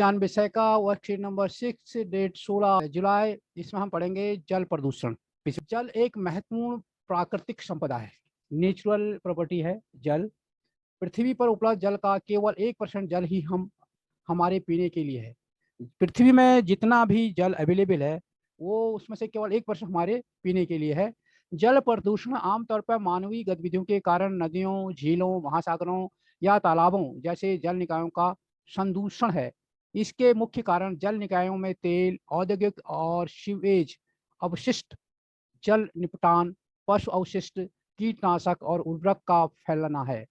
विज्ञान विषय का वर्कशीट नंबर 6 डेट 16 जुलाई। इसमें हम पढ़ेंगे जल प्रदूषण। जल एक महत्वपूर्ण प्राकृतिक संपदा है, नेचुरल प्रॉपर्टी है जल। पृथ्वी पर उपलब्ध जल का केवल 1% जल ही हमारे पीने के लिए है। पृथ्वी में जितना भी जल अवेलेबल है वो उसमें से केवल 1% हमारे पीने के लिए है। जल प्रदूषण आमतौर पर मानवीय गतिविधियों के कारण नदियों, झीलों, महासागरों या तालाबों जैसे जल निकायों का संदूषण है। इसके मुख्य कारण जल निकायों में तेल, औद्योगिक और सीवेज अवशिष्ट, जल निपटान, पशु अवशिष्ट, कीटनाशक और उर्वरक का फैलाना है।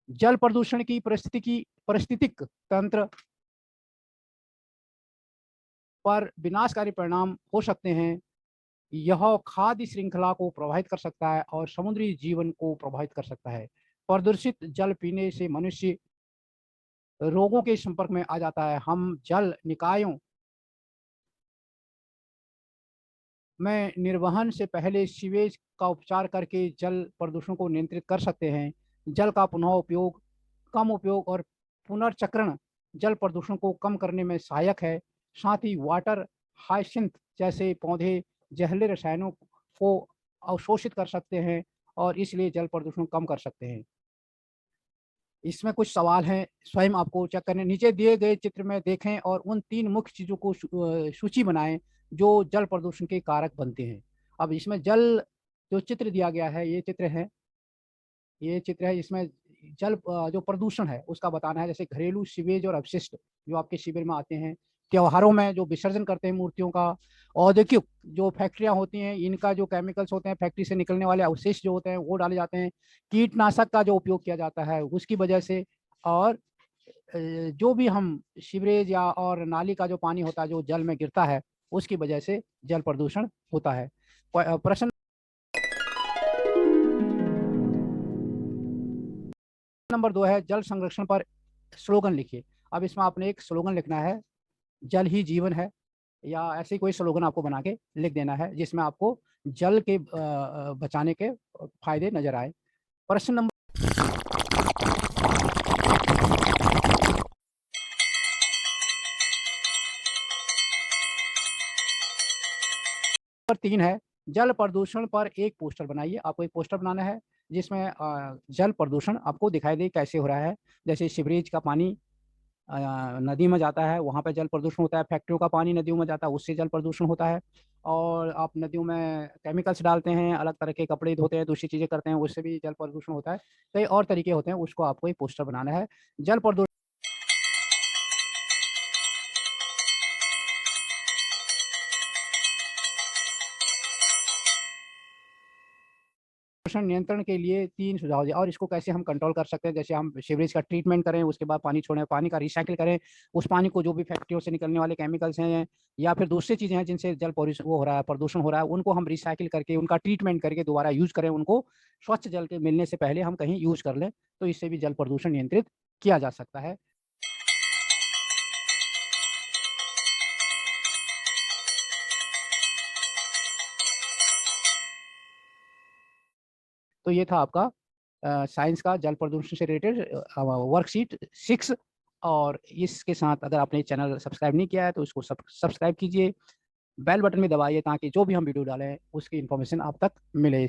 जल प्रदूषण की पारिस्थितिक तंत्र पर विनाशकारी परिणाम हो सकते हैं। यह खाद्य श्रृंखला को प्रभावित कर सकता है और समुद्री जीवन को प्रभावित कर सकता है। प्रदूषित जल पीने से मनुष्य रोगों के संपर्क में आ जाता है। हम जल निकायों में निर्वहन से पहले सीवेज का उपचार करके जल प्रदूषण को नियंत्रित कर सकते हैं। जल का पुनः उपयोग, कम उपयोग और पुनर्चक्रण जल प्रदूषण को कम करने में सहायक है। साथ ही वाटर हाइसिंथ जैसे पौधे जहरीले रसायनों को अवशोषित कर सकते हैं और इसलिए जल प्रदूषण कम कर सकते हैं। इसमें कुछ सवाल हैं, स्वयं आपको चेक करने। नीचे दिए गए चित्र में देखें और उन 3 मुख्य चीज़ों को सूची बनाएं जो जल प्रदूषण के कारक बनते हैं। अब इसमें जल जो चित्र दिया गया है, ये चित्र है, इसमें जल जो प्रदूषण है उसका बताना है। जैसे घरेलू सीवेज और अपशिष्ट जो आपके शिविर में आते हैं, त्योहारों में जो विसर्जन करते हैं मूर्तियों का, औद्योगिक जो फैक्ट्रियां होती हैं इनका जो केमिकल्स होते हैं, फैक्ट्री से निकलने वाले अवशेष जो होते हैं वो डाले जाते हैं, कीटनाशक का जो उपयोग किया जाता है उसकी वजह से, और जो भी हम सीवरेज या और नाली का जो पानी होता है जो जल में गिरता है उसकी वजह से जल प्रदूषण होता है। प्रश्न नंबर 2 है जल संरक्षण पर स्लोगन लिखिए। अब इसमें आपने एक स्लोगन लिखना है, जल ही जीवन है, या ऐसे कोई स्लोगन आपको बना के लिख देना है जिसमें आपको जल के बचाने के फायदे नजर आए। प्रश्न नंबर 3 है जल प्रदूषण पर एक पोस्टर बनाइए। आपको एक पोस्टर बनाना है जिसमें जल प्रदूषण आपको दिखाई दे कैसे हो रहा है। जैसे सीवरेज का पानी नदी में जाता है, वहाँ पे जल प्रदूषण होता है। फैक्ट्रियों का पानी नदियों में जाता है, उससे जल प्रदूषण होता है। और आप नदियों में केमिकल्स डालते हैं, अलग तरह के कपड़े धोते हैं, दूसरी चीज़ें करते हैं, उससे भी जल प्रदूषण होता है। कई और तरीके होते हैं, उसको आपको एक पोस्टर बनाना है। जल प्रदूषण नियंत्रण के लिए 3 सुझाव दिए और इसको कैसे हम कंट्रोल कर सकते हैं। जैसे हम सीवरेज का ट्रीटमेंट करें, उसके बाद पानी छोड़ें, पानी का रिसाइकिल करें, उस पानी को जो भी फैक्ट्रियों से निकलने वाले केमिकल्स हैं या फिर दूसरी चीज़ें हैं जिनसे जल वो हो रहा है, प्रदूषण हो रहा है, उनको हम रिसाइकिल करके उनका ट्रीटमेंट करके दोबारा यूज़ करें। उनको स्वच्छ जल के मिलने से पहले हम कहीं यूज़ कर लें, तो इससे भी जल प्रदूषण नियंत्रित किया जा सकता है। तो ये था आपका साइंस का जल प्रदूषण से रिलेटेड वर्कशीट 6। और इसके साथ अगर आपने चैनल सब्सक्राइब नहीं किया है तो इसको सब्सक्राइब कीजिए, बेल बटन में दबाइए ताकि जो भी हम वीडियो डालें उसकी इन्फॉर्मेशन आप तक मिले।